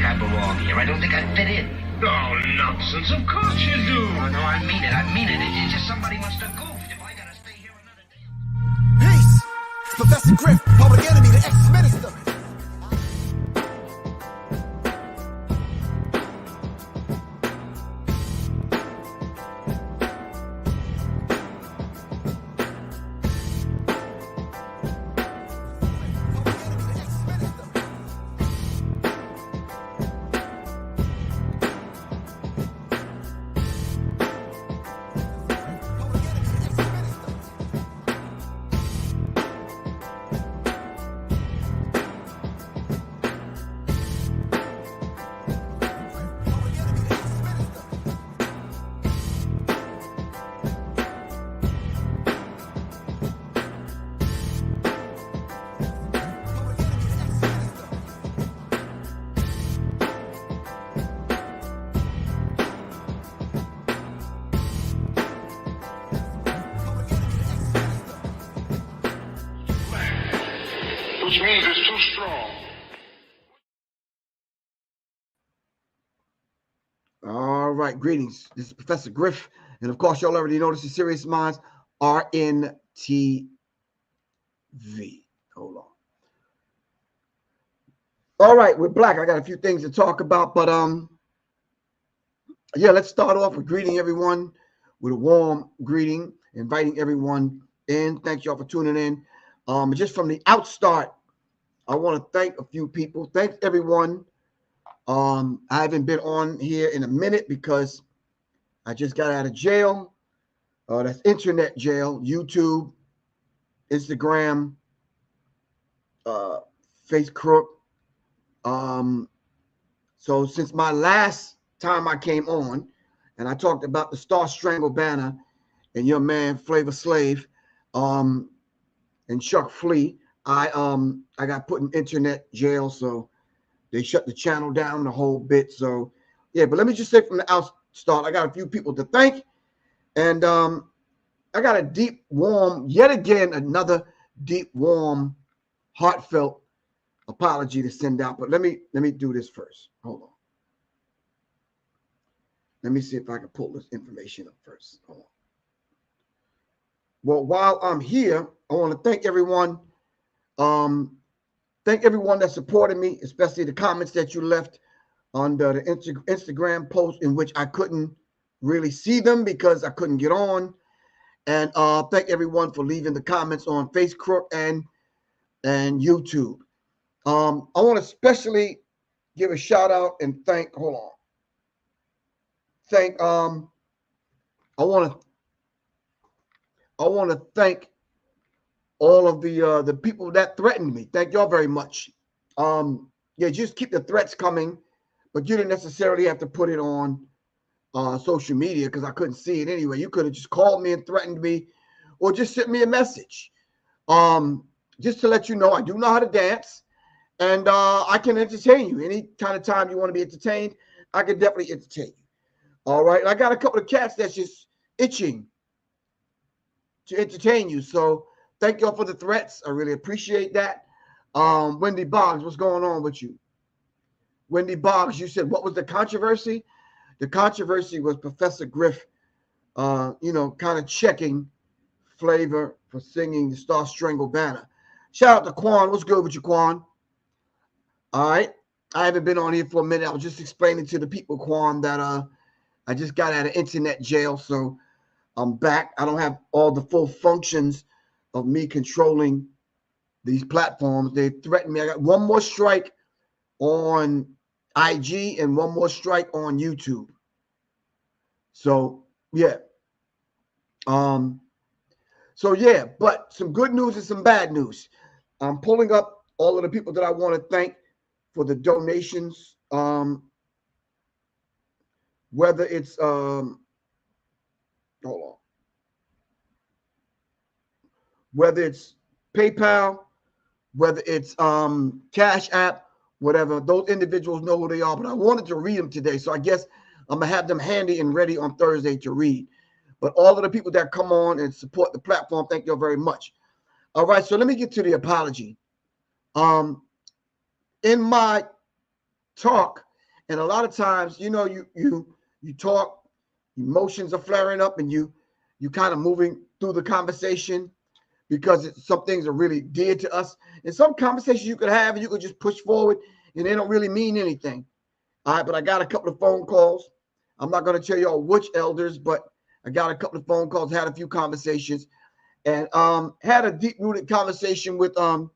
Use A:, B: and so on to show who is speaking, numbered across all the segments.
A: I belong here. I don't think I fit in.
B: Oh, nonsense. Of course you do.
A: Oh, no, I mean it. I mean it. It's just somebody must have goofed if I gotta stay here another day.
C: Peace! Professor Griff, public enemy, the ex-minister.
B: Which means it's too strong.
D: All right, greetings. This is Professor Griff, and of course, y'all already know this is Serious Minds RNTV. Hold on. All right, we're black. I got a few things to talk about, but yeah, let's start off with greeting everyone with a warm greeting, inviting everyone in. Thank y'all for tuning in. Just from the outstart, I want to thank a few people. Thanks everyone. I haven't been on here in a minute because I just got out of jail. That's internet jail, YouTube, Instagram, Facebook. So since my last time I came on, and I talked about the Star Strangle banner and your man Flavor Slave, and Chuck Flea, I got put in internet jail, so they shut the channel down the whole bit. So yeah, but let me just say from the outstart, I got a few people to thank, and I got a deep, warm, yet again another deep, warm, heartfelt apology to send out. But let me do this first. Hold on. Let me see if I can pull this information up first. Hold on. Well, while I'm here, I want to thank everyone. Thank everyone that supported me, especially the comments that you left on the Instagram post in which I couldn't really see them because I couldn't get on. And thank everyone for leaving the comments on Facebook and YouTube. I want to especially give a shout out and thank. Hold on. Thank. I want to thank all of the people that threatened me. Thank y'all very much. Yeah, just keep the threats coming, but you didn't necessarily have to put it on social media because I couldn't see it anyway. You could have just called me and threatened me, or just sent me a message. Just to let you know, I do know how to dance, and I can entertain you any kind of time you want to be entertained. I can definitely entertain you. All right, and I got a couple of cats that's just itching to entertain you. So thank y'all for the threats. I really appreciate that. Wendy Boggs, what's going on with you? Wendy Boggs, you said, what was the controversy? The controversy was Professor Griff, kind of checking Flavor for singing the Star Strangle banner. Shout out to Quan. What's good with you, Quan? All right. I haven't been on here for a minute. I was just explaining to the people, Quan, that I just got out of internet jail, so I'm back. I don't have all the full functions of me controlling these platforms. They threatened me. I got one more strike on IG and one more strike on YouTube. So yeah. But some good news and some bad news. I'm pulling up all of the people that I want to thank for the donations. Whether it's hold on. Whether it's PayPal, whether it's Cash App, whatever, those individuals know who they are, but I wanted to read them today. So I guess I'm going to have them handy and ready on Thursday to read. But all of the people that come on and support the platform, thank you very much. All right, so let me get to the apology. In my talk And a lot of times, you know, you talk, emotions are flaring up, and you kind of moving through the conversation because some things are really dear to us. And some conversations you could have, and you could just push forward, and they don't really mean anything. All right, but I got a couple of phone calls. I'm not going to tell y'all which elders, but I got a couple of phone calls, had a few conversations, and had a deep-rooted conversation with Kalanji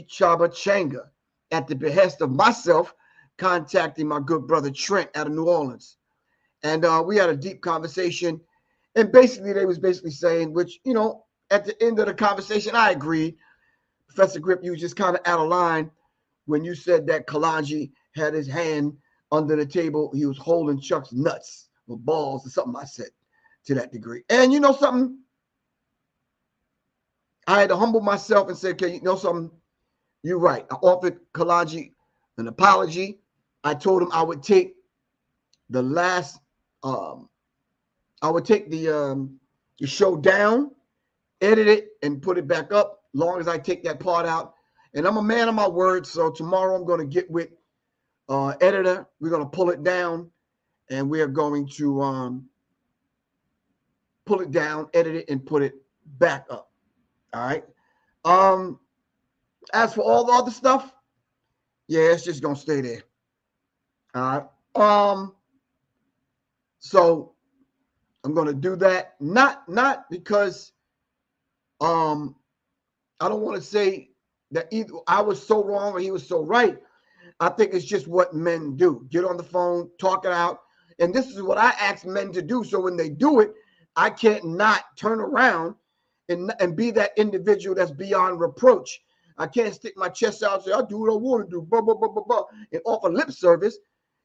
D: Chaba Changa at the behest of myself contacting my good brother Trent out of New Orleans. And we had a deep conversation. And basically, they was basically saying, which, you know, at the end of the conversation, I agreed. Professor Griff, you was just kind of out of line when you said that Kalanji had his hand under the table. He was holding Chuck's nuts or balls or something I said to that degree. And you know something? I had to humble myself and say, okay, you know something? You're right. I offered Kalanji an apology. I told him I would take the last, I would take the show down, edit it, and put it back up, long as I take that part out. And I'm a man of my word, so tomorrow I'm going to get with editor. We're going to pull it down, and we are going to pull it down, edit it, and put it back up. All right. As for all the other stuff, yeah, it's just gonna stay there. All right. So I'm gonna do that. Not because I don't want to say that either I was so wrong or he was so right. I think it's just what men do. Get on the phone, talk it out. And this is what I ask men to do. So when they do it, I can't not turn around and be that individual that's beyond reproach. I can't stick my chest out and say, I'll do what I want to do, blah, blah, blah, blah, blah, and offer lip service.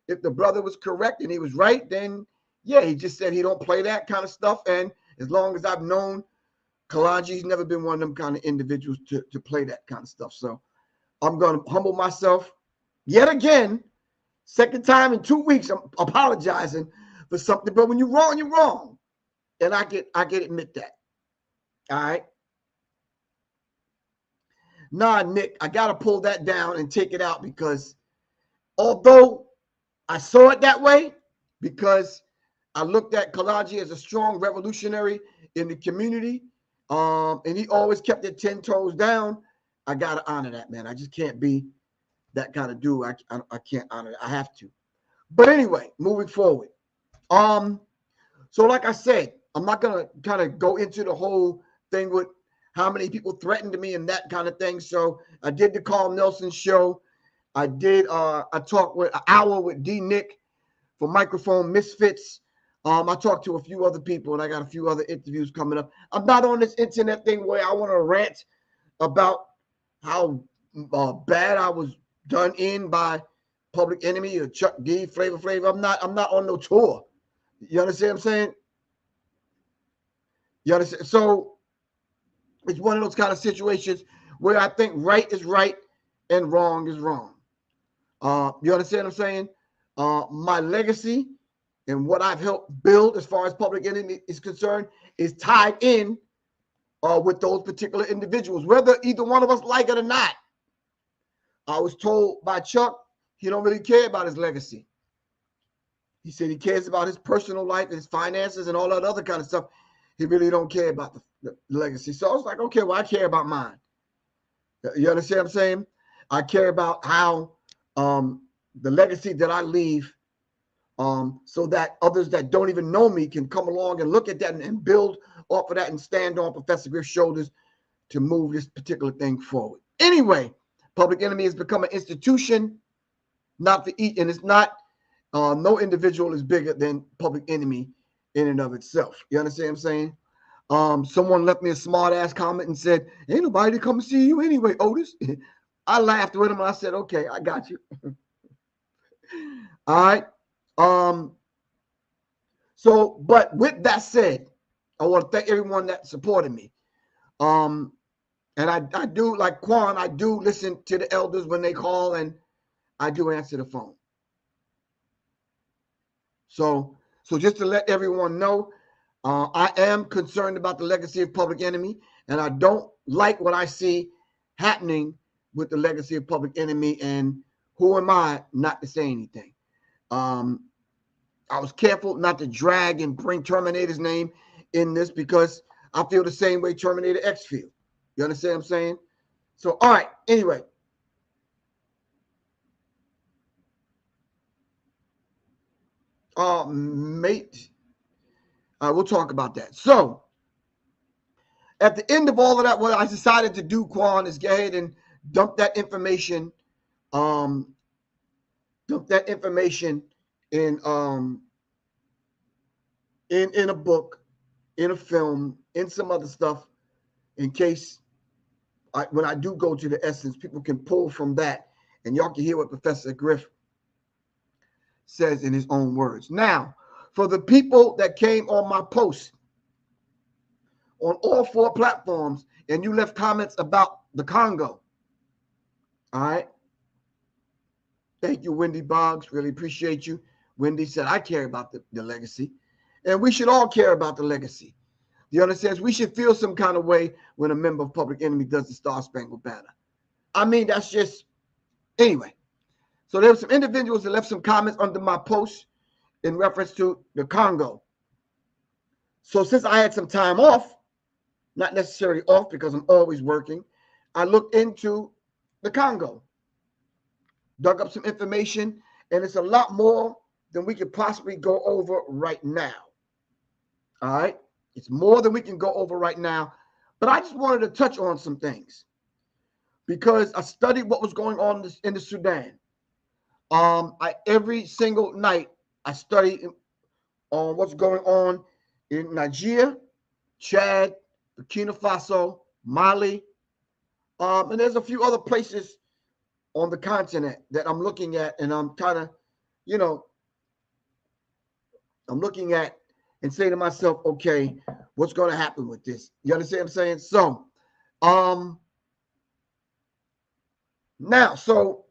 D: If the brother was correct and he was right, then, yeah, he just said he don't play that kind of stuff. And as long as I've known Kalanji, he's never been one of them kind of individuals to play that kind of stuff. So I'm going to humble myself yet again. Second time in 2 weeks, I'm apologizing for something. But when you're wrong, you're wrong. And I can admit that. All right. Nah, Nick, I got to pull that down and take it out because although I saw it that way, because I looked at Kalanji as a strong revolutionary in the community, and he always kept it 10 toes down, I got to honor that, man. I just can't be that kind of dude. I can't honor it. I have to. But anyway, moving forward. So like I said, I'm not going to kind of go into the whole thing with how many people threatened me and that kind of thing. So I did the Carl Nelson show. I did I talked with an hour with D Nick for Microphone Misfits. I talked to a few other people, and I got a few other interviews coming up. I'm not on this internet thing where I want to rant about how bad I was done in by Public Enemy or Chuck D, Flavor Flav. I'm not on no tour. You understand what I'm saying? You understand? So it's one of those kind of situations where I think right is right and wrong is wrong. You understand what I'm saying? My legacy and what I've helped build as far as Public Enemy is concerned is tied in with those particular individuals, whether either one of us like it or not. I was told by Chuck he don't really care about his legacy. He said he cares about his personal life and his finances and all that other kind of stuff. He really don't care about the legacy. So I was like, okay, well, I care about mine. You understand what I'm saying? I care about how the legacy that I leave so that others that don't even know me can come along and look at that and build off of that and stand on Professor Griff's shoulders to move this particular thing forward. Anyway, Public Enemy has become an institution, not to eat, and it's not, no individual is bigger than Public Enemy in and of itself. You understand what I'm saying? Someone left me a smart ass comment and said, ain't nobody to come see you anyway, Otis. I laughed with him and I said, okay, I got you. All right. So, but with that said, I want to thank everyone that supported me. And I do, like Quan, I do listen to the elders when they call, and I do answer the phone. So just to let everyone know, I am concerned about the legacy of Public Enemy, and I don't like what I see happening with the legacy of Public Enemy and who am I not to say anything? I was careful not to drag and bring Terminator's name in this because I feel the same way Terminator X feel. You understand what I'm saying? So, all right. Anyway. Mate. We'll talk about that. So, at the end of all of that, what I decided to do, Quan, is go ahead and dump that information. Dump that information in in a book, in a film, in some other stuff, in case when I do go to the essence, people can pull from that, and y'all can hear what Professor Griff says in his own words. Now, for the people that came on my post on all 4 platforms, and you left comments about the Congo, all right? Thank you, Wendy Boggs. Really appreciate you. Wendy said, I care about the legacy, and we should all care about the legacy. You understand? We should feel some kind of way when a member of Public Enemy does the Star Spangled Banner. I mean, that's just, anyway. So there were some individuals that left some comments under my post in reference to the Congo. So since I had some time off, not necessarily off because I'm always working, I looked into the Congo, dug up some information, and it's a lot more than we could possibly go over right now. All right? It's more than we can go over right now, but I just wanted to touch on some things because I studied what was going on in the Sudan. Every single night I study on what's going on in Nigeria, Chad, Burkina Faso, Mali, and there's a few other places on the continent that I'm looking at, and I'm kind of, I'm looking at and say to myself, okay, what's going to happen with this? You understand what I'm saying? So, now, so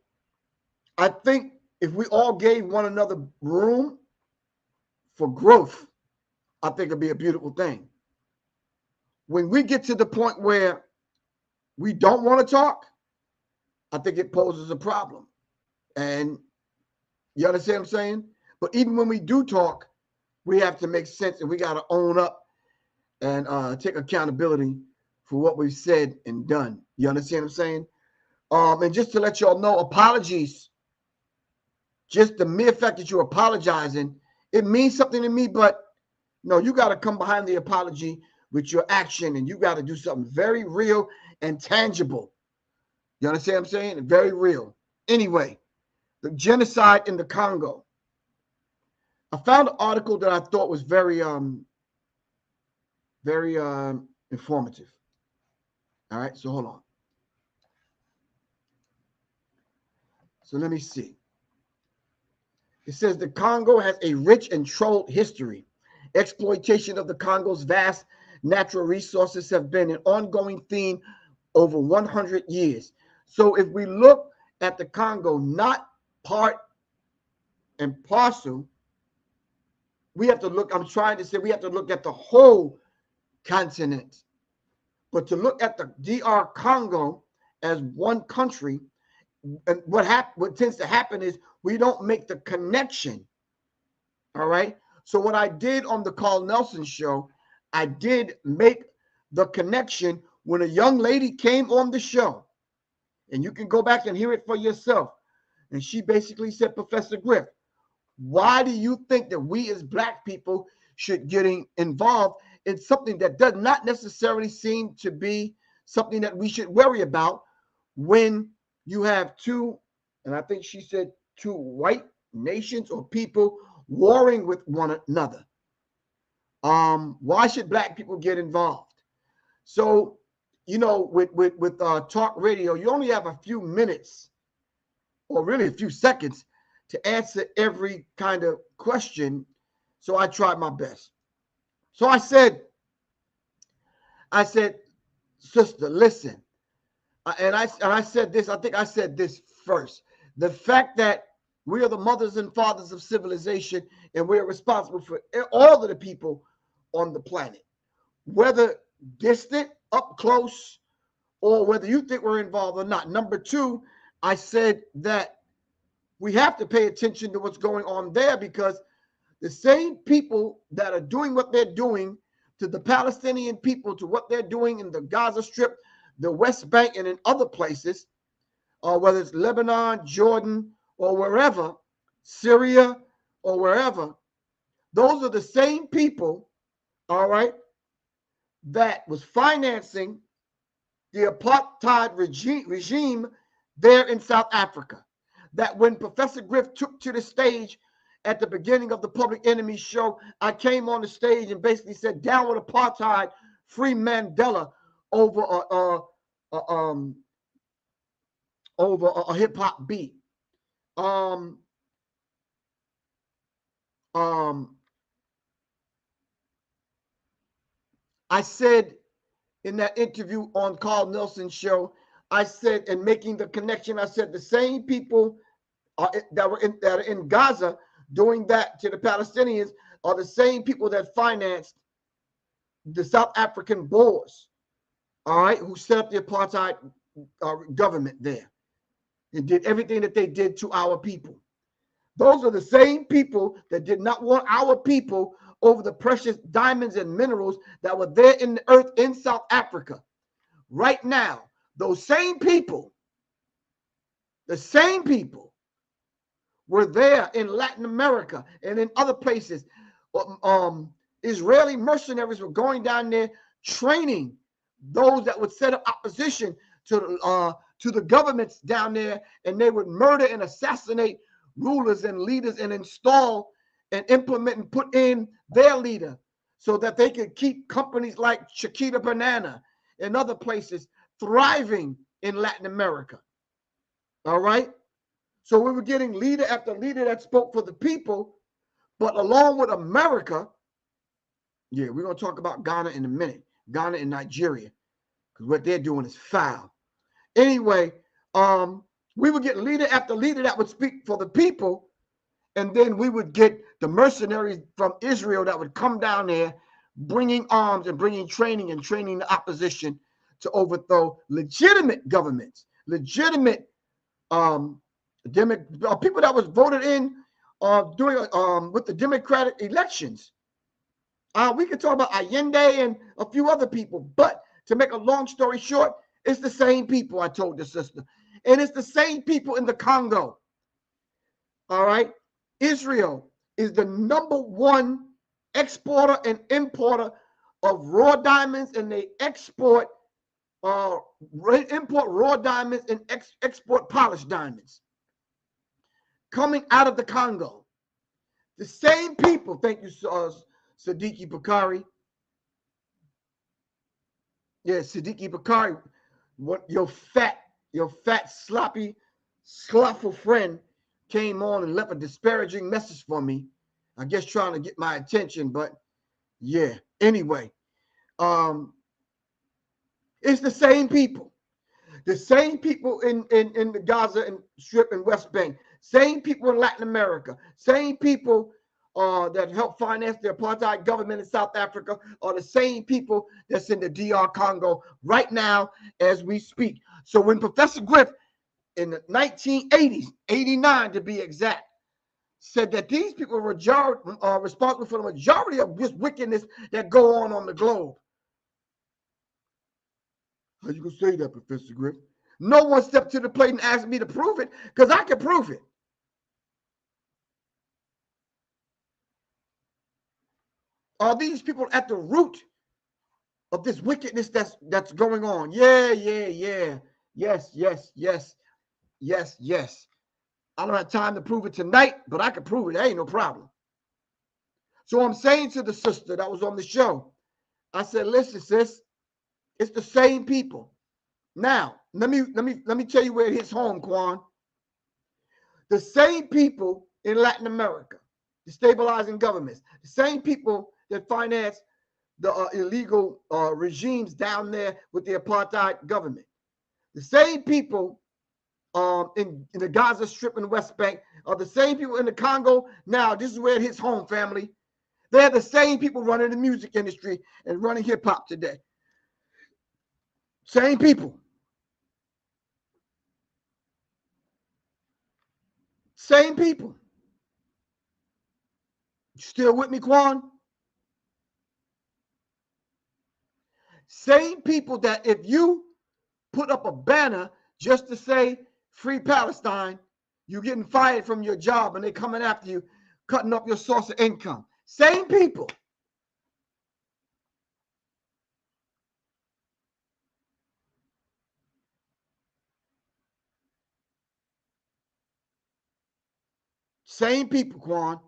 D: I think if we all gave one another room for growth, I think it'd be a beautiful thing. When we get to the point where we don't want to talk, I think it poses a problem. And you understand what I'm saying? But even when we do talk, we have to make sense, and we got to own up and take accountability for what we've said and done. You understand what I'm saying? And just to let y'all know, apologies, just the mere fact that you're apologizing, it means something to me, but no, you got to come behind the apology with your action, and you got to do something very real and tangible. You understand what I'm saying? Very real. Anyway, the genocide in the Congo. I found an article that I thought was very informative. All right, so hold on. So let me see. It says the Congo has a rich and troubled history. Exploitation of the Congo's vast natural resources have been an ongoing theme over 100 years. So if we look at the Congo, not part and parcel, we have to look, I'm trying to say we have to look at the whole continent. But to look at the DR Congo as one country, and what tends to happen is we don't make the connection. All right. So what I did on the Carl Nelson show, I did make the connection when a young lady came on the show, and you can go back and hear it for yourself. And she basically said, Professor Griff, why do you think that we as Black people should get involved in something that does not necessarily seem to be something that we should worry about when you have two, and I think she said two white nations or people warring with one another? Why should Black people get involved? So, with talk radio, you only have a few minutes, or really a few seconds, to answer every kind of question. So I tried my best. So I said, sister, listen. And I said this, I think I said this first. The fact that we are the mothers and fathers of civilization, and we're responsible for all of the people on the planet, whether distant, up close, or whether you think we're involved or not. Number two, I said that we have to pay attention to what's going on there, because the same people that are doing what they're doing to the Palestinian people, to what they're doing in the Gaza Strip, the West Bank, and in other places, whether it's Lebanon, Jordan, or wherever, Syria, or wherever, those are the same people, all right, that was financing the apartheid regime there in South Africa. That when Professor Griff took to the stage at the beginning of the Public Enemy show, I came on the stage and basically said, down with apartheid, free Mandela, over a hip hop beat. I said in that interview on Carl Nelson's show, I said, and making the connection, I said the same people that are in Gaza doing that to the Palestinians are the same people that financed the South African Boers, all right, who set up the apartheid government there and did everything that they did to our people. Those are the same people that did not want our people over the precious diamonds and minerals that were there in the earth in South Africa. Right now, those same people, the same people were there in Latin America and in other places. Israeli mercenaries were going down there training those that would set up opposition to the governments down there, and they would murder and assassinate rulers and leaders and install and implement and put in their leader so that they could keep companies like Chiquita Banana and other places thriving in Latin America. All right? So we were getting leader after leader that spoke for the people, but along with America, yeah, we're going to talk about Ghana in a minute, Ghana and Nigeria, because what they're doing is foul. Anyway, we would get leader after leader that would speak for the people, and then we would get the mercenaries from Israel that would come down there bringing arms and bringing training and training the opposition to overthrow legitimate governments, legitimate people that was voted in with the democratic elections. We could talk about Allende and a few other people, but to make a long story short, it's the same people, I told the sister. And it's the same people in the Congo. All right? Israel is the #1 exporter and importer of raw diamonds, and they import raw diamonds and export polished diamonds coming out of the Congo. The same people, thank you, Siddiqui Bakari. Yeah, Siddiqui Bakari, what your fat, sloppy, slothful friend came on and left a disparaging message for me. I guess trying to get my attention, but yeah. Anyway, it's the same people. The same people in the Gaza and Strip and West Bank. Same people in Latin America. Same people that help finance the apartheid government in South Africa are the same people that's in the DR Congo right now as we speak. So when Professor Griff in the 1980s, 89 to be exact, said that these people are responsible for the majority of this wickedness that go on the globe. How you gonna say that, Professor Griff? No one stepped to the plate and asked me to prove it, because I can prove it. Are these people at the root of this wickedness that's going on? Yeah. Yes. I don't have time to prove it tonight, but I can prove it. There ain't no problem. So I'm saying to the sister that was on the show, I said, listen, sis, it's the same people. Now, let me tell you where it hits home, Quan. The same people in Latin America, destabilizing governments, the same people that finance the illegal regimes down there with the apartheid government, the same people in the Gaza Strip and West Bank are the same people in the Congo. Now, this is where it hits home, family. They're the same people running the music industry and running hip hop today. Same people. Same people. Still with me, Quan? Same people that if you put up a banner just to say free Palestine, you're getting fired from your job and they're coming after you, cutting up your source of income. Same people. Same people, Quan.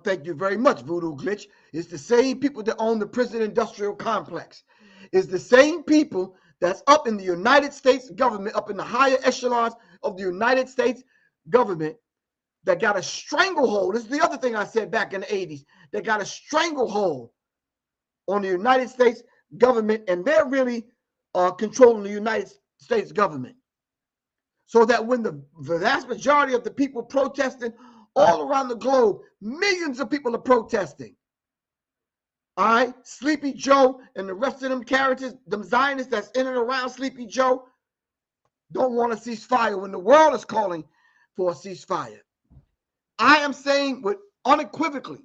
D: Thank you very much, Voodoo Glitch. It's the same people that own the prison industrial complex. It's the same people that's up in the United States government, up in the higher echelons of the United States government, that got a stranglehold. This is the other thing I said back in the 80s. They got a stranglehold on the United States government, and they're really controlling the United States government. So that when the vast majority of the people protesting all around the globe, millions of people are protesting. All right, Sleepy Joe and the rest of them characters, them Zionists that's in and around Sleepy Joe, don't want a ceasefire when the world is calling for a ceasefire. I am saying with unequivocally,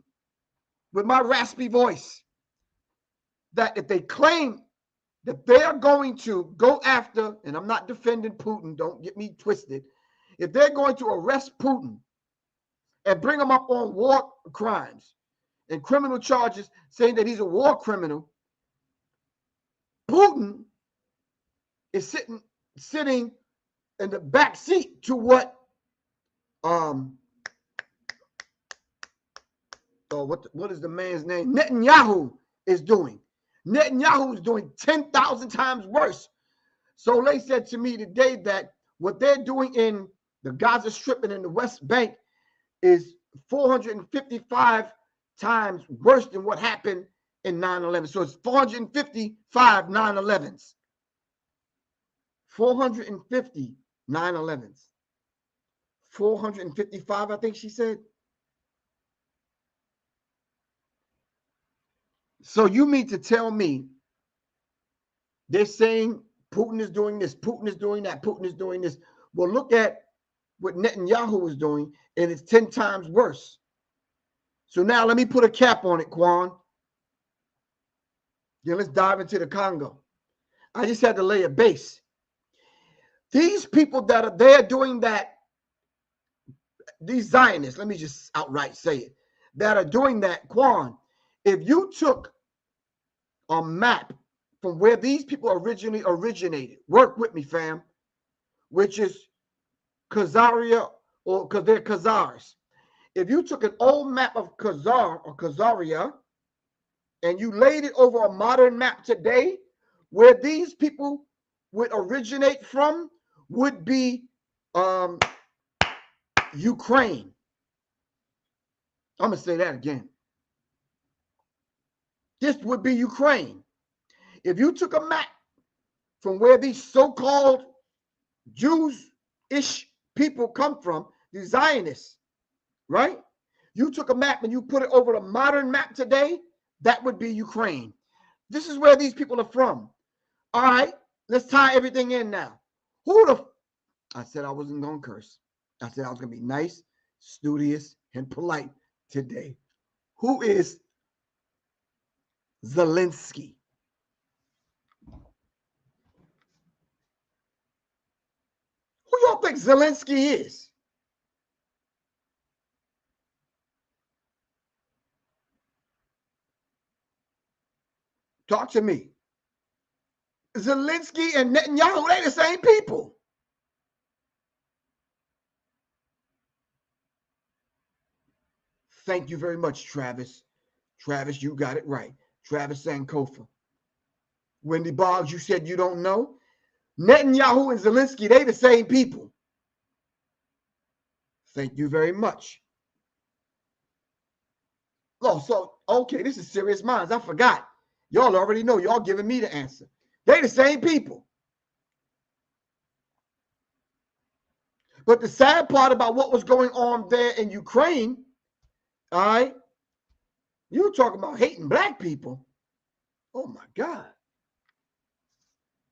D: with my raspy voice, that if they claim that they are going to go after, and I'm not defending Putin, don't get me twisted, if they're going to arrest Putin and bring him up on war crimes and criminal charges saying that he's a war criminal, Putin is sitting in the back seat to what what is the man's name? Netanyahu is doing. Netanyahu is doing 10,000 times worse. So they said to me today that what they're doing in the Gaza Strip and in the West Bank is 455 times worse than what happened in 9/11. So it's 455 9/11s. 450 9/11s. 455, I think she said. So you mean to tell me they're saying Putin is doing this, Putin is doing that, Putin is doing this. Well, look at what Netanyahu is doing, and it's 10 times worse. So now let me put a cap on it, Quan. Then let's dive into the Congo. I just had to lay a base. These people that are there doing that, these Zionists, let me just outright say it, that are doing that, Quan, if you took a map from where these people originally originated, work with me, fam, which is Khazaria, or because they're Khazars. If you took an old map of Khazar or Khazaria and you laid it over a modern map today, where these people would originate from would be Ukraine. I'm going to say that again. This would be Ukraine. If you took a map from where these so-called Jews-ish people come from, the Zionists, right? You took a map and you put it over a modern map today, that would be Ukraine. This is where these people are from. All right, let's tie everything in now. I said I wasn't going to curse. I said I was going to be nice, studious, and polite today. Who is Zelensky? Who y'all think Zelensky is? Talk to me. Zelensky and Netanyahu, they the same people. Thank you very much, Travis. Travis, you got it right. Travis Sankofa. Wendy Boggs, you said you don't know. Netanyahu and Zelensky, they the same people. Thank you very much. Oh, so, okay, this is Serious Minds. I forgot. Y'all already know. Y'all giving me the answer. They the same people. But the sad part about what was going on there in Ukraine, all right, you talking about hating black people. Oh my God.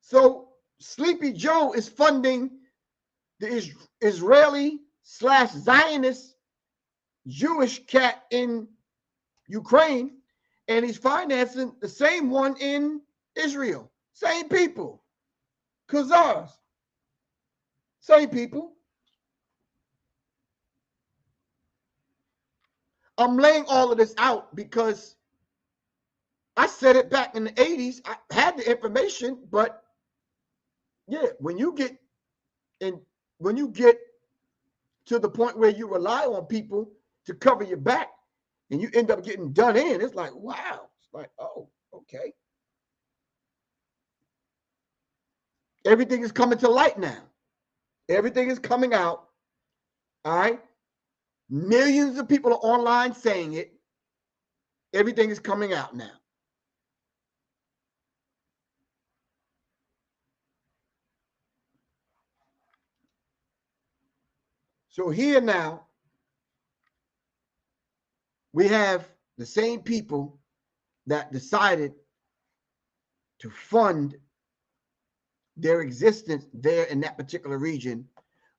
D: So Sleepy Joe is funding the Israeli/Zionist Jewish cat in Ukraine, and he's financing the same one in Israel. Same people. Khazars. Same people. I'm laying all of this out because I said it back in the 80s. I had the information, but yeah, when you get to the point where you rely on people to cover your back and you end up getting done in, it's like, wow. It's like, oh, okay. Everything is coming to light now. Everything is coming out. All right. Millions of people are online saying it. Everything is coming out now. So here now, we have the same people that decided to fund their existence there in that particular region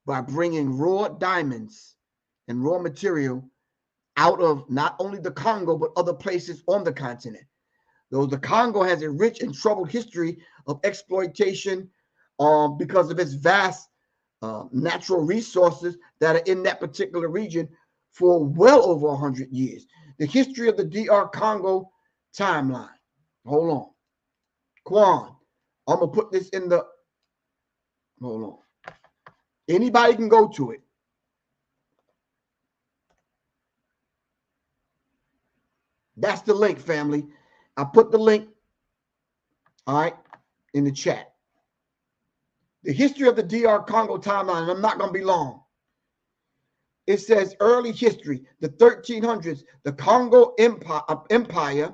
D: by bringing raw diamonds and raw material out of not only the Congo, but other places on the continent. Though the Congo has a rich and troubled history of exploitation because of its vast natural resources that are in that particular region for well over 100 years. The history of the DR Congo timeline. Hold on. Quan, I'm going to put this in the, hold on. Anybody can go to it. That's the link, family. I put the link, all right, in the chat. The history of the DR Congo timeline, and I'm not going to be long. It says early history, the 1300s, the Congo Empire,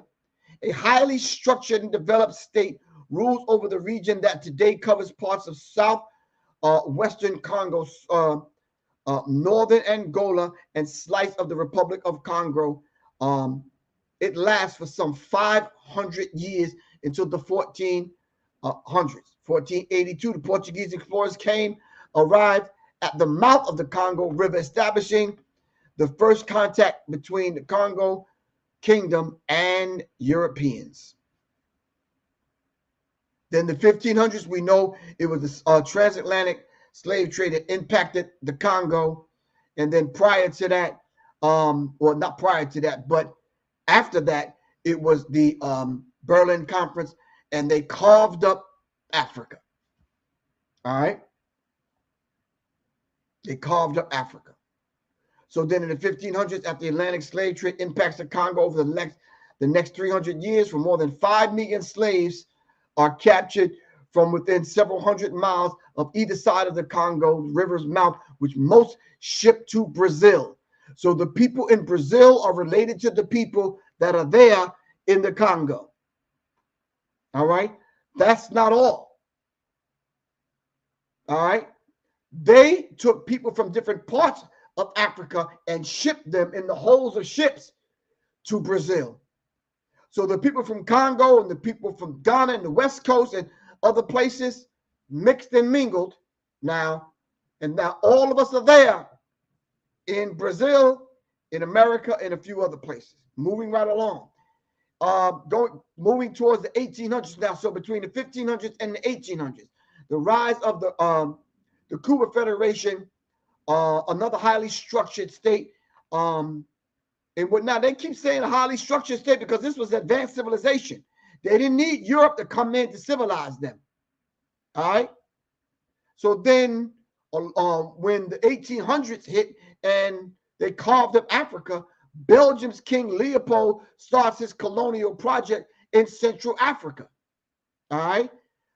D: a highly structured and developed state, rules over the region that today covers parts of western Congo, northern Angola, and slice of the Republic of Congo. It lasts for some 500 years until the 1400s. 1482, the Portuguese explorers arrived at the mouth of the Congo River, establishing the first contact between the Congo Kingdom and Europeans. Then the 1500s, we know it was the transatlantic slave trade that impacted the Congo. And then prior to that, well, not prior to that, but after that, it was the Berlin Conference, and they carved up Africa. All right? They carved up Africa. So then in the 1500s, after the Atlantic slave trade impacts the Congo over the next 300 years, for more than 5 million slaves are captured from within several hundred miles of either side of the Congo river's mouth, which most shipped to Brazil. So the people in Brazil are related to the people that are there in the Congo. All right? That's not all. All right? They took people from different parts of Africa and shipped them in the holds of ships to Brazil. So the people from Congo and the people from Ghana and the West Coast and other places mixed and mingled now. And now all of us are there in Brazil, in America, and a few other places. Moving right along. Moving towards the 1800s now. So between the 1500s and the 1800s, the rise of the Cuba Federation, another highly structured state. And what now they keep saying a highly structured state because this was advanced civilization. They didn't need Europe to come in to civilize them. All right. So then when the 1800s hit and they carved up Africa, Belgium's King Leopold starts his colonial project in Central Africa. All right.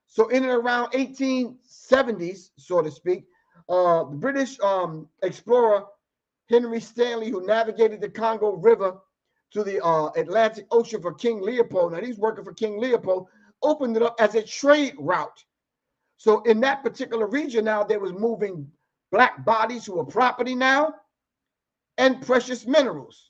D: So in and around 1870s, so to speak, the British explorer Henry Stanley, who navigated the Congo River to the Atlantic Ocean for King Leopold. Now, he's working for King Leopold, opened it up as a trade route. So in that particular region now, they was moving black bodies who were property now and precious minerals.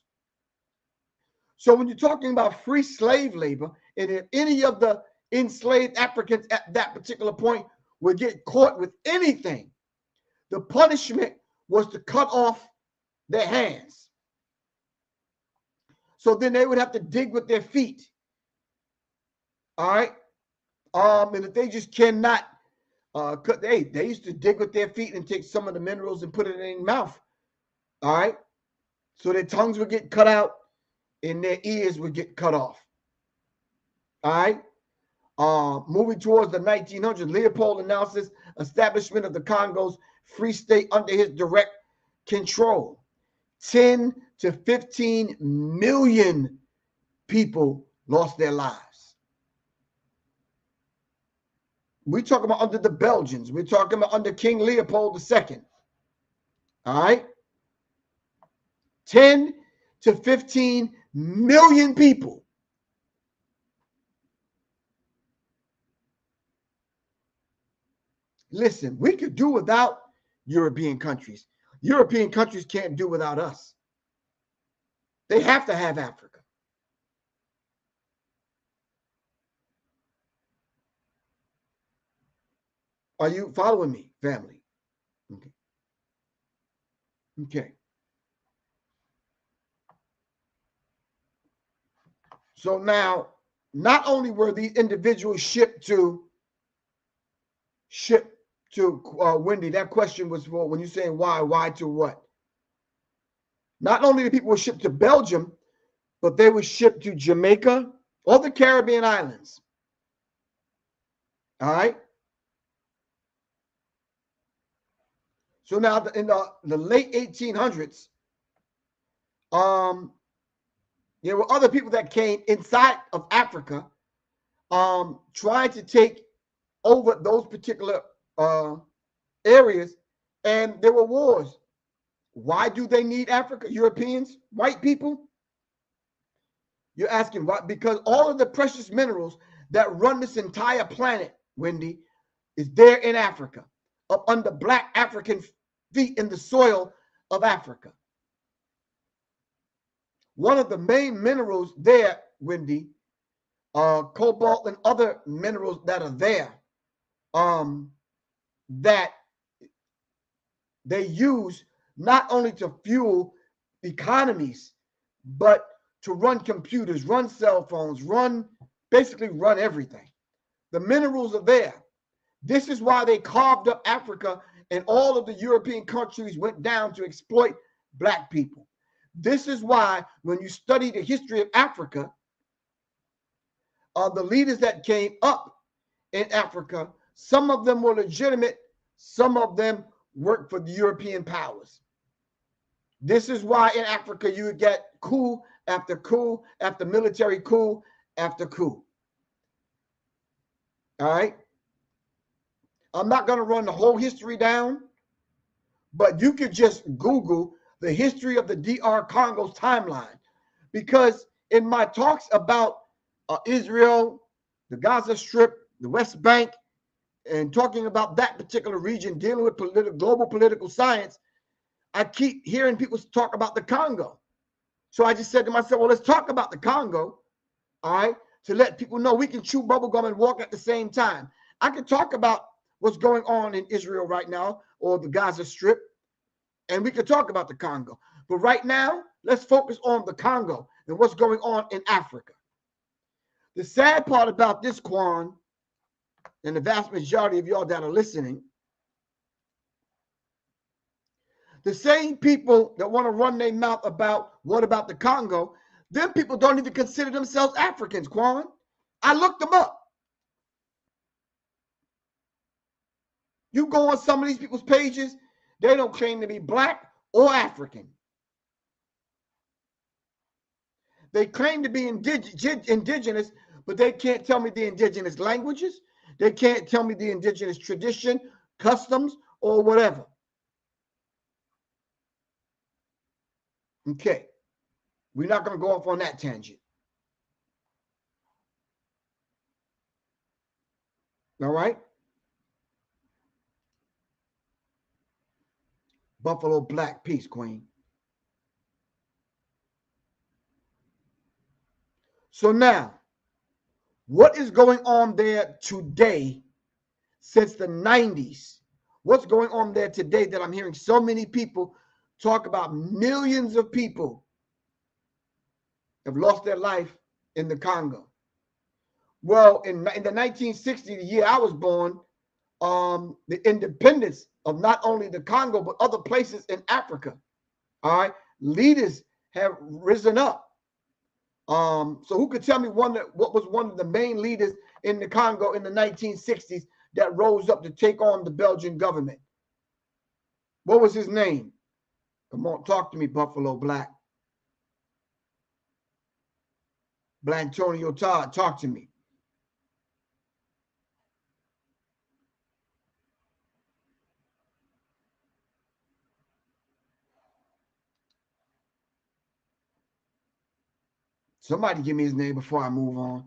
D: So when you're talking about free slave labor And if any of the enslaved Africans at that particular point would get caught with anything, the punishment was to cut off their hands. So then they would have to dig with their feet. All right. And if they just cannot cut, they used to dig with their feet and take some of the minerals and put it in their mouth. All right. So their tongues would get cut out and their ears would get cut off. All right. Moving towards the 1900s, Leopold announces establishment of the Congo's free state under his direct control. 10 to 15 million people lost their lives. We're talking about under the Belgians. We're talking about under King Leopold II. All right. 10 to 15 million people. Listen, we could do without European countries. European countries can't do without us. They have to have Africa. Are you following me, family? Okay. Okay. So now, not only were these individuals shipped to Wendy, that question was for when you're saying why to what? Not only the people were shipped to Belgium, but they were shipped to Jamaica, all the Caribbean islands. All right. So now in the late 1800s, there were other people that came inside of Africa, trying to take over those particular areas, and there were wars. Why do they need Africa? Europeans, white people? You're asking why? Because all of the precious minerals that run this entire planet, Wendy, is there in Africa, up under black African feet in the soil of Africa. One of the main minerals there, Wendy, cobalt and other minerals that are there, that they use not only to fuel economies, but to run computers, run cell phones, basically run everything. The minerals are there. This is why they carved up Africa, and all of the European countries went down to exploit black people. This is why when you study the history of Africa, the leaders that came up in Africa, some of them were legitimate, some of them worked for the European powers. This is why in Africa you would get coup after coup after military coup after coup. All right. I'm not going to run the whole history down, but you could just Google the history of the DR Congo's timeline, because in my talks about Israel, the Gaza Strip, the West Bank, and talking about that particular region, dealing with global political science, I keep hearing people talk about the Congo. So I just said to myself, well, let's talk about the Congo, all right, to let people know we can chew bubblegum and walk at the same time. I can talk about what's going on in Israel right now, or the Gaza Strip, and we can talk about the Congo. But right now, let's focus on the Congo and what's going on in Africa. The sad part about this, Quan, and the vast majority of y'all that are listening, the same people that want to run their mouth about what about the Congo, them people don't even consider themselves Africans, Quan. I looked them up. You go on some of these people's pages, they don't claim to be black or African. They claim to be indigenous, but they can't tell me the indigenous languages. They can't tell me the indigenous tradition, customs, or whatever. Okay. We're not going to go off on that tangent. All right. Buffalo Black, peace, Queen. So now, What is going on there today since the 90s? What's going on there today that I'm hearing so many people talk about? Millions of people have lost their life in the Congo. Well, in the 1960s, the year I was born, the independence of not only the Congo, but other places in Africa. All right. Leaders have risen up. So who could tell me what was one of the main leaders in the Congo in the 1960s that rose up to take on the Belgian government? What was his name? Come on, talk to me, Buffalo Black. Blantonio Todd, talk to me. Somebody give me his name before I move on.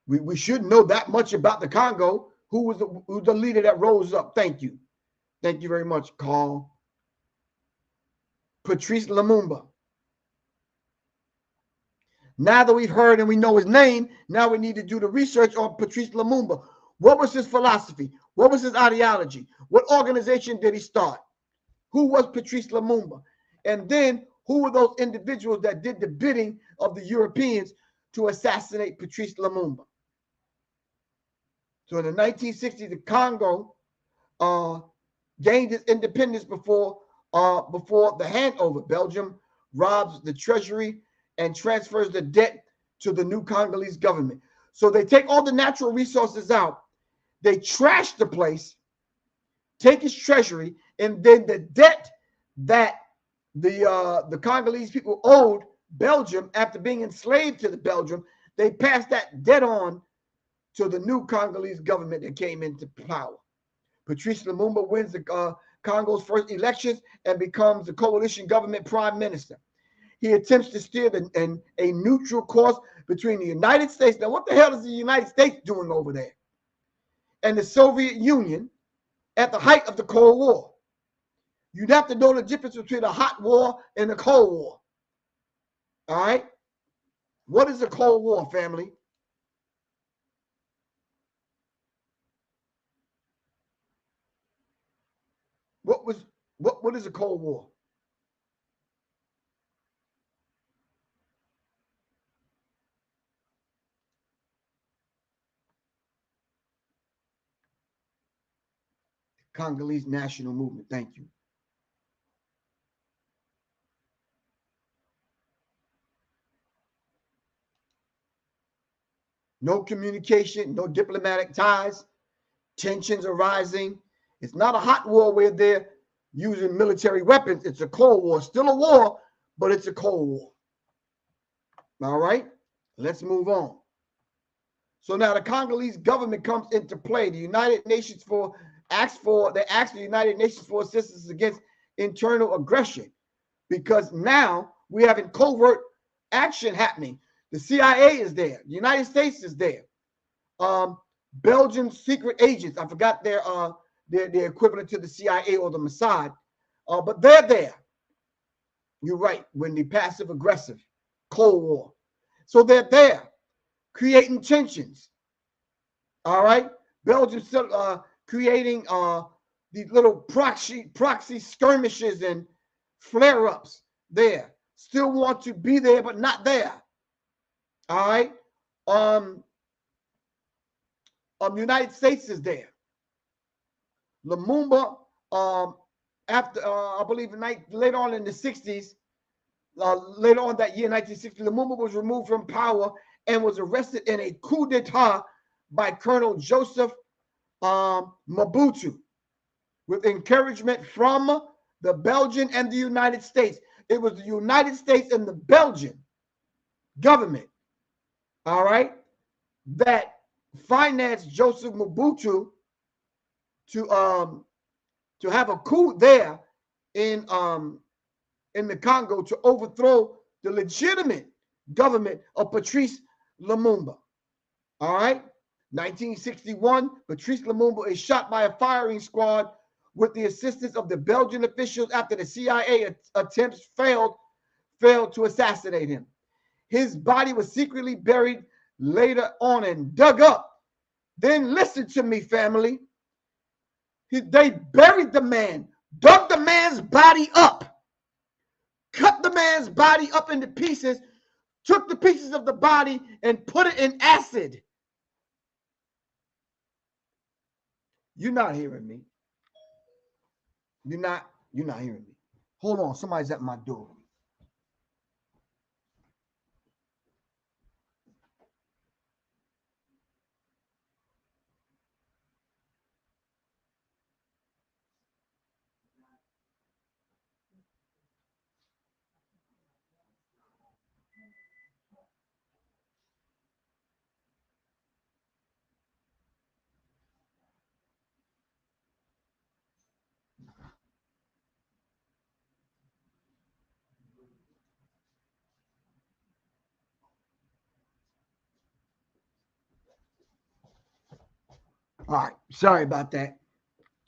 D: We should know that much about the Congo. Who was the leader that rose up? Thank you. Thank you very much, Carl. Patrice Lumumba. Now that we've heard and we know his name, now we need to do the research on Patrice Lumumba. What was his philosophy? What was his ideology? What organization did he start? Who was Patrice Lumumba? And then who were those individuals that did the bidding of the Europeans to assassinate Patrice Lumumba? So in the 1960s, the Congo gained its independence before the handover. Belgium robs the treasury and transfers the debt to the new Congolese government. So they take all the natural resources out, they trash the place, take its treasury, and then the debt that the Congolese people owed Belgium after being enslaved to the Belgium, they passed that debt on to the new Congolese government that came into power. Patrice Lumumba wins the Congo's first elections and becomes the coalition government prime minister. He attempts to steer a neutral course between the United States. Now, what the hell is the United States doing over there? And the Soviet Union at the height of the Cold War. You'd have to know the difference between a hot war and a Cold War. All right? What is a Cold War, family? What is a Cold War? Congolese National Movement. Thank you. No communication, no diplomatic ties, tensions are rising. It's not a hot war where they're using military weapons. It's a Cold War. Still a war, but it's a Cold War. All right, let's move on. So now the Congolese government comes into play. The United Nations asks the United Nations for assistance against internal aggression, because now we have covert action happening. The CIA is there. The United States is there. Belgian secret agents, I forgot their equivalent to the CIA or the Mossad, but they're there. You're right, when the passive aggressive Cold War. So they're there creating tensions. All right, Belgium still creating these little proxy skirmishes and flare-ups there. Still want to be there, but not there. All right. United States is there. Lumumba, after I believe later on in the 60s, later on that year, 1960, Lumumba was removed from power and was arrested in a coup d'etat by Colonel Joseph Mobutu, with encouragement from the Belgian and the United States. It was the United States and the Belgian government, all right, that financed Joseph Mobutu to have a coup there in the Congo to overthrow the legitimate government of Patrice Lumumba. All right, 1961, Patrice Lumumba is shot by a firing squad with the assistance of the Belgian officials after the CIA attempts failed to assassinate him. His body was secretly buried later on and dug up. Then listen to me, family. They buried the man, dug the man's body up, cut the man's body up into pieces, took the pieces of the body and put it in acid. You're not hearing me. You're not hearing me. Hold on, somebody's at my door. All right, sorry about that.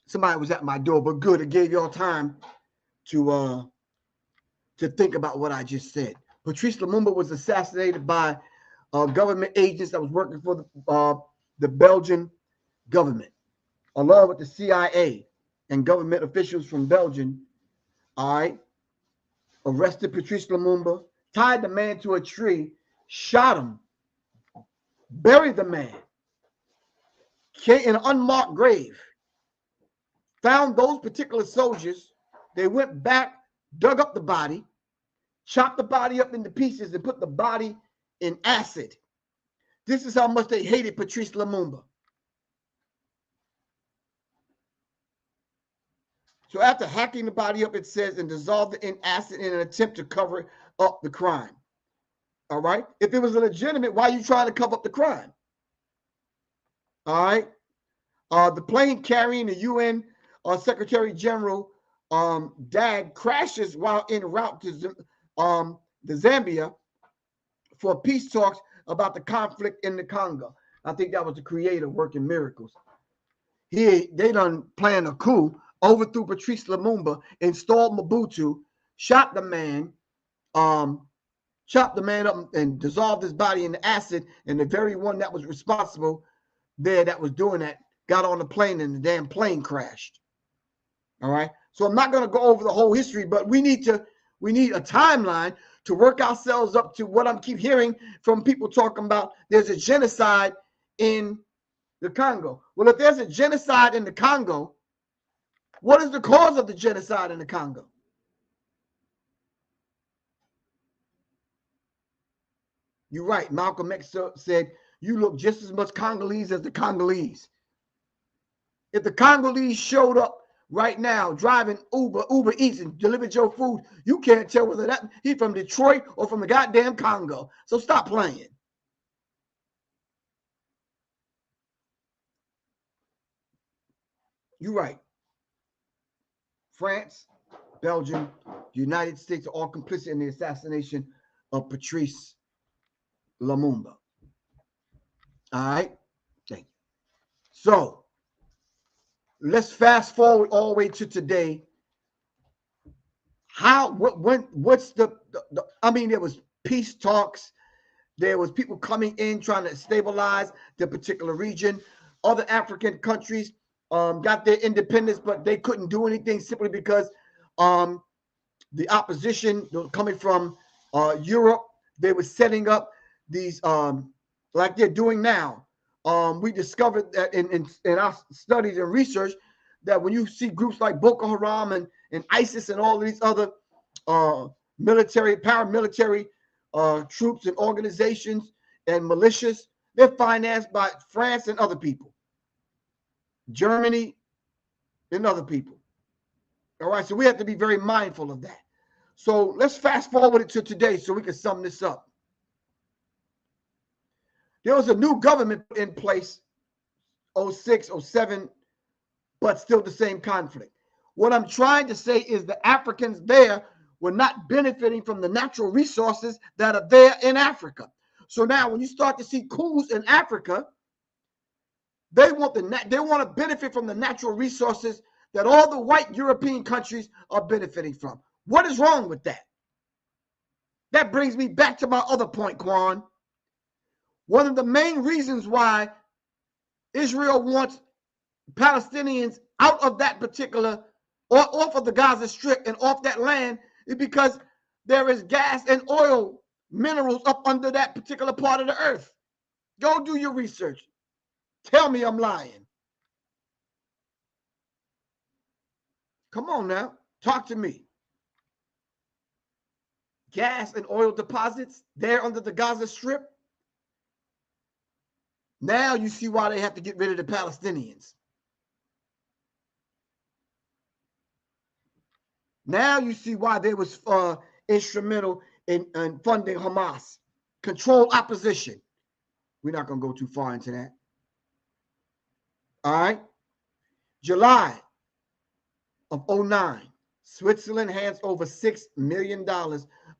D: Somebody was at my door, but good. It gave y'all time to think about what I just said. Patrice Lumumba was assassinated by government agents that was working for the Belgian government, along with the CIA and government officials from Belgium. All right, arrested Patrice Lumumba, tied the man to a tree, shot him, buried the man in an unmarked grave. Found those particular soldiers. They went back, dug up the body, chopped the body up into pieces, and put the body in acid. This is how much they hated Patrice Lumumba. So after hacking the body up, it says, and dissolved it in acid in an attempt to cover up the crime. All right? If it was legitimate, why are you trying to cover up the crime? All right? The plane carrying the UN Secretary General DAG crashes while en route to the Zambia for peace talks about the conflict in the Congo. I think that was the creator working miracles. They done planned a coup, overthrew Patrice Lumumba, installed Mobutu, shot the man up and dissolved his body in acid, and the very one that was responsible there that was doing that got on the plane and the damn plane crashed. All right. So I'm not going to go over the whole history, but we need a timeline to work ourselves up to what I keep hearing from people talking about. There's a genocide in the Congo. Well, if there's a genocide in the Congo, what is the cause of the genocide in the Congo? You're right. Malcolm X said, you look just as much Congolese as the Congolese. If the Congolese showed up right now driving Uber Eats and delivered your food, you can't tell whether that he's from Detroit or from the goddamn Congo. So stop playing. You're right. France, Belgium, the United States are all complicit in the assassination of Patrice Lumumba. All right. Thank you. So let's fast forward all the way to today. What's the I mean, there was peace talks. There was people coming in trying to stabilize the particular region. Other African countries got their independence, but they couldn't do anything simply because the opposition coming from Europe, they were setting up these like they're doing now. We discovered that in our studies and research that when you see groups like Boko Haram and ISIS and all of these other paramilitary troops and organizations and militias, they're financed by France and other people, Germany and other people. All right, so we have to be very mindful of that. So let's fast forward it to today so we can sum this up. There was a new government in place, 06, 07, but still the same conflict. What I'm trying to say is the Africans there were not benefiting from the natural resources that are there in Africa. So now when you start to see coups in Africa, they want to benefit from the natural resources that all the white European countries are benefiting from. What is wrong with that? That brings me back to my other point, Quan. One of the main reasons why Israel wants Palestinians out of that particular, or off of the Gaza Strip and off that land, is because there is gas and oil minerals up under that particular part of the earth. Go do your research. Tell me I'm lying. Come on now, talk to me. Gas and oil deposits there under the Gaza Strip. Now you see why they have to get rid of the Palestinians. Now you see why they was instrumental in funding Hamas, controlled opposition. We're not going to go too far into that. All right. July of 2009, Switzerland hands over $6 million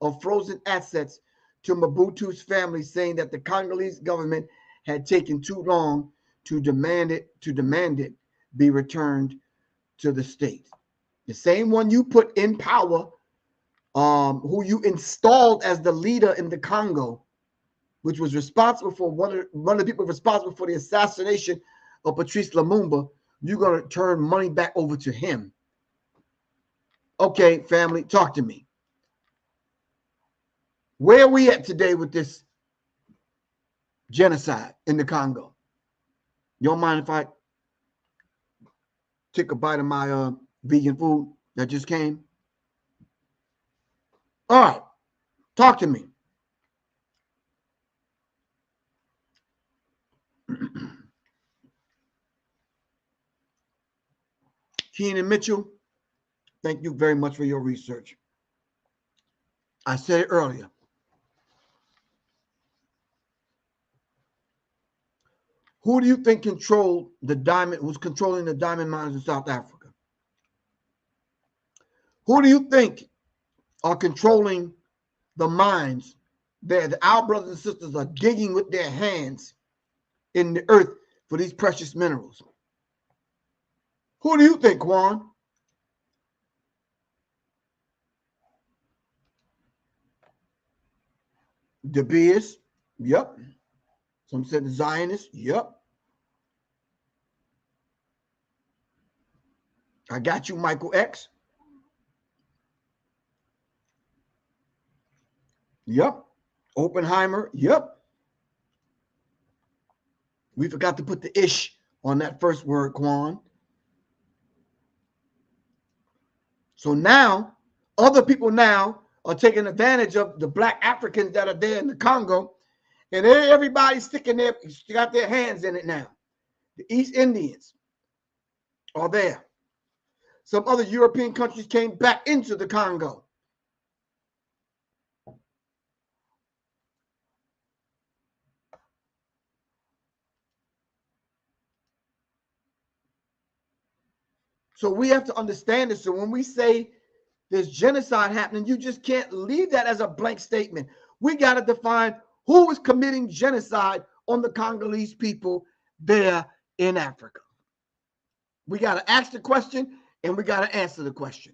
D: of frozen assets to Mobutu's family, saying that the Congolese government had taken too long to demand it be returned to the state. The same one you put in power, who you installed as the leader in the Congo, which was responsible for one of the people responsible for the assassination of Patrice Lumumba, you're going to turn money back over to him. Okay, family, talk to me. Where are we at today with this genocide in the Congo? You don't mind if I take a bite of my vegan food that just came? All right, talk to me. Keenan Mitchell, thank you very much for your research. I said it earlier. Who do you think controlled the diamond, who's controlling the diamond mines in South Africa? Who do you think are controlling the mines there that our brothers and sisters are digging with their hands in the earth for these precious minerals? Who do you think, Juan? De Beers? Yep. Some said the Zionists? Yep. I got you, Michael X. Yep. Oppenheimer? Yep. We forgot to put the ish on that first word, Quan. So now, other people now are taking advantage of the black Africans that are there in the Congo, and everybody's got their hands in it now. The East Indians are there. Some other European countries came back into the Congo. So we have to understand this. So when we say there's genocide happening, you just can't leave that as a blank statement. We got to define who is committing genocide on the Congolese people there in Africa. We got to ask the question and we got to answer the question.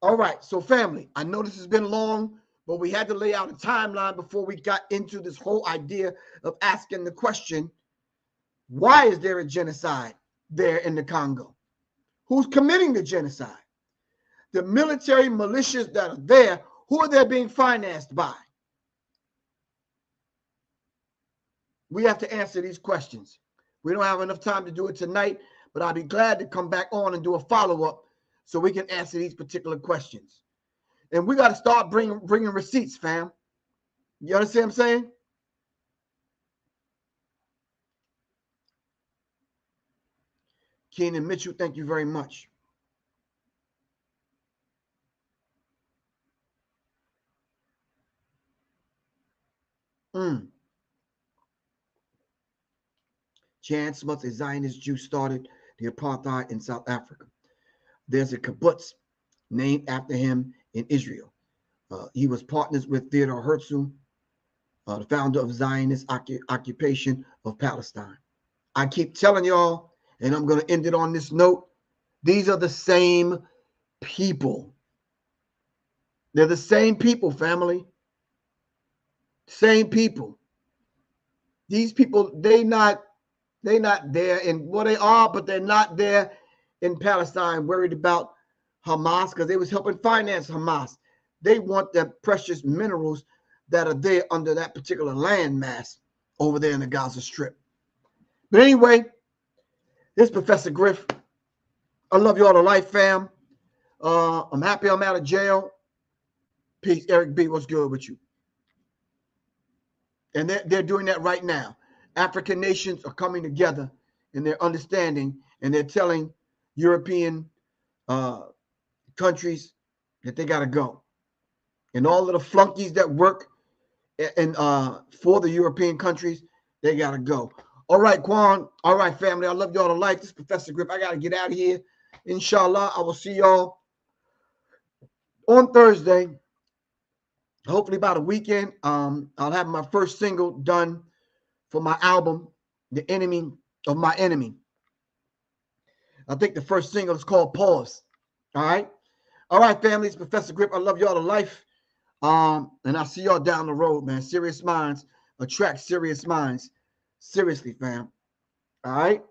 D: All right, so family, I know this has been long, but we had to lay out a timeline before we got into this whole idea of asking the question, why is there a genocide there in the Congo? Who's committing the genocide? The military militias that are there, who are they being financed by? We have to answer these questions. We don't have enough time to do it tonight, but I'll be glad to come back on and do a follow-up so we can answer these particular questions. And we got to start bringing receipts, fam. You understand what I'm saying? Keenan Mitchell, thank you very much. Jan Smuts, a Zionist Jew, started the apartheid in South Africa. There's a kibbutz named after him in Israel. He was partners with Theodore Herzl, the founder of Zionist occupation of Palestine. I keep telling y'all, and I'm going to end it on this note, these are the same people. They're the same people, family. Same people. These people, they're not there in, well, they are, but they're not there in Palestine worried about Hamas because they was helping finance Hamas. They want the precious minerals that are there under that particular landmass over there in the Gaza Strip. But anyway, this is Professor Griff. I love you all to life, fam. I'm happy I'm out of jail. Peace. Eric B, what's good with you? And they're doing that right now. African nations are coming together in their understanding, and they're telling European countries that they got to go. And all of the flunkies that work for the European countries, they got to go. All right, Quan. All right, family. I love y'all to life. This is Professor Griff. I got to get out of here. Inshallah, I will see y'all on Thursday. Hopefully by the weekend. I'll have my first single done for my album, The Enemy of My Enemy. I think the first single is called Pause. All right. All right, family. It's Professor Griff. I love y'all to life. And I'll see y'all down the road, man. Serious minds attract serious minds. Seriously, fam. All right.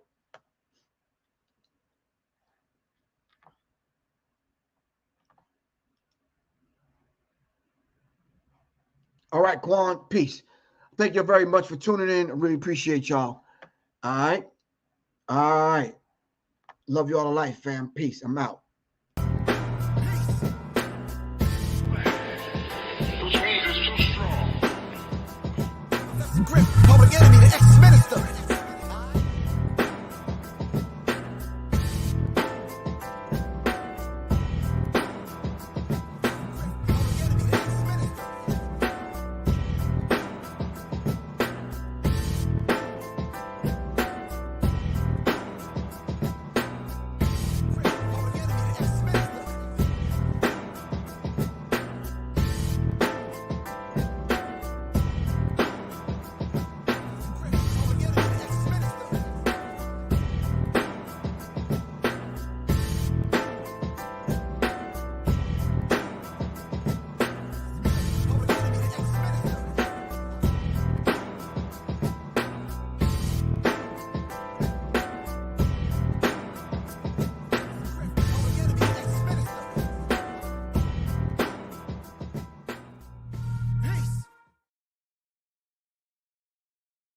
D: All right, Quan. Peace. Thank you very much for tuning in. I really appreciate y'all. All right. All right. Love you all to life, fam. Peace. I'm out.
B: Which means it's too strong.
C: Professor Griff, public enemy, the ex-minister.